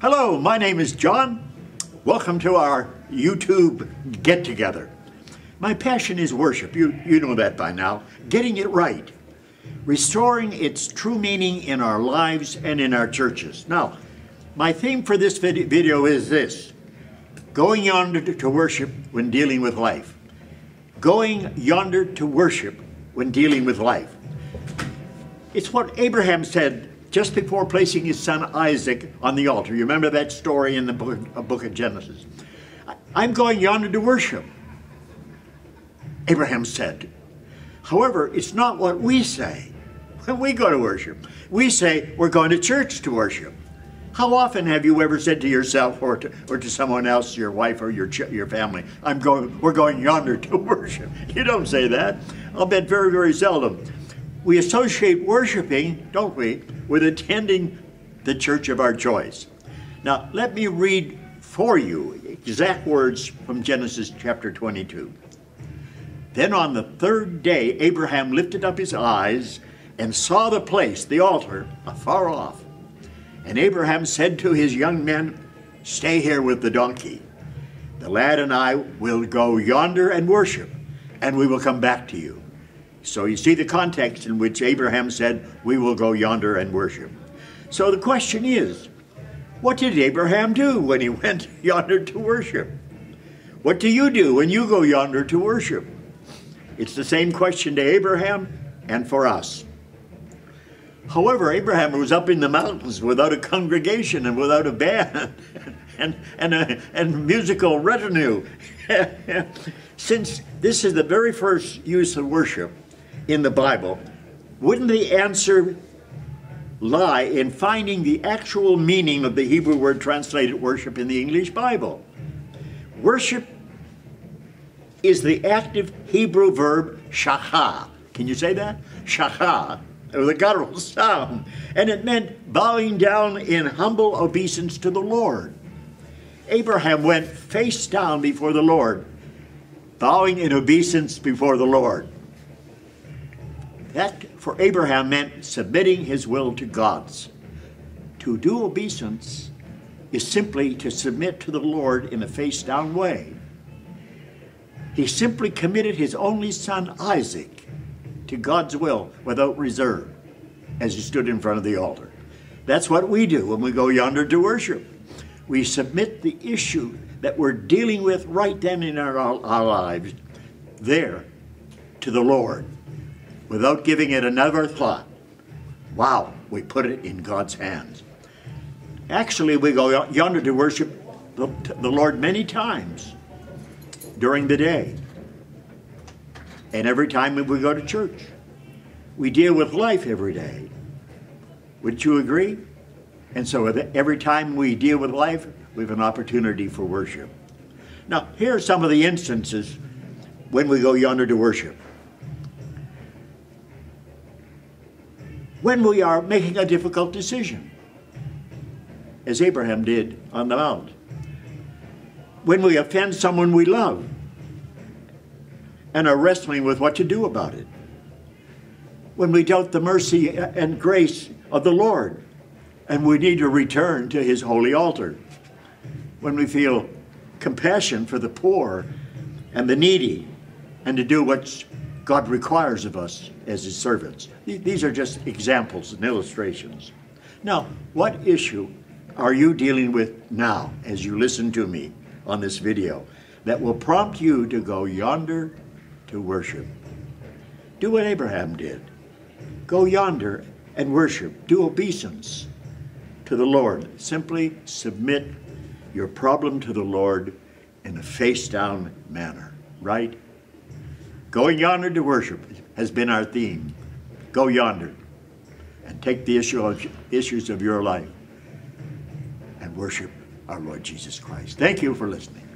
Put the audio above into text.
Hello, my name is John. Welcome to our YouTube get-together. My passion is worship. You know that by now. Getting it right. Restoring its true meaning in our lives and in our churches. Now, my theme for this video is this: going yonder to worship when dealing with life. Going yonder to worship when dealing with life. It's what Abraham said just before placing his son Isaac on the altar. You remember that story in the book of Genesis. I'm going yonder to worship, Abraham said. However, it's not what we say when we go to worship. We say we're going to church to worship. How often have you ever said to yourself or to someone else, your wife or your family, we're going yonder to worship? You don't say that. I'll bet very, very seldom. We associate worshiping, don't we, with attending the church of our choice. Now, let me read for you exact words from Genesis chapter 22. Then on the third day, Abraham lifted up his eyes and saw the place, the altar, afar off. And Abraham said to his young men, "Stay here with the donkey. The lad and I will go yonder and worship, and we will come back to you." So you see the context in which Abraham said, "We will go yonder and worship." So the question is, what did Abraham do when he went yonder to worship? What do you do when you go yonder to worship? It's the same question to Abraham and for us. However, Abraham was up in the mountains without a congregation and without a band and musical retinue. Since this is the very first use of worship in the Bible, wouldn't the answer lie in finding the actual meaning of the Hebrew word translated worship in the English Bible? Worship is the active Hebrew verb shachah. Can you say that? Shachah, with a guttural sound. And it meant bowing down in humble obeisance to the Lord. Abraham went face down before the Lord, bowing in obeisance before the Lord. That, for Abraham, meant submitting his will to God's. To do obeisance is simply to submit to the Lord in a face-down way. He simply committed his only son, Isaac, to God's will without reserve as he stood in front of the altar. That's what we do when we go yonder to worship. We submit the issue that we're dealing with right then in our lives there to the Lord, without giving it another thought. Wow, we put it in God's hands. Actually, we go yonder to worship the Lord many times during the day. And every time we go to church. We deal with life every day. Wouldn't you agree? And so every time we deal with life, we have an opportunity for worship. Now, here are some of the instances when we go yonder to worship. When we are making a difficult decision, as Abraham did on the mount. When we offend someone we love and are wrestling with what to do about it. When we doubt the mercy and grace of the Lord and we need to return to his holy altar. When we feel compassion for the poor and the needy and to do what God requires of us as his servants. These are just examples and illustrations. Now, what issue are you dealing with now as you listen to me on this video that will prompt you to go yonder to worship? Do what Abraham did. Go yonder and worship. Do obeisance to the Lord. Simply submit your problem to the Lord in a face-down manner, right? Going yonder to worship has been our theme. Go yonder and take the issues of your life and worship our Lord Jesus Christ. Thank you for listening.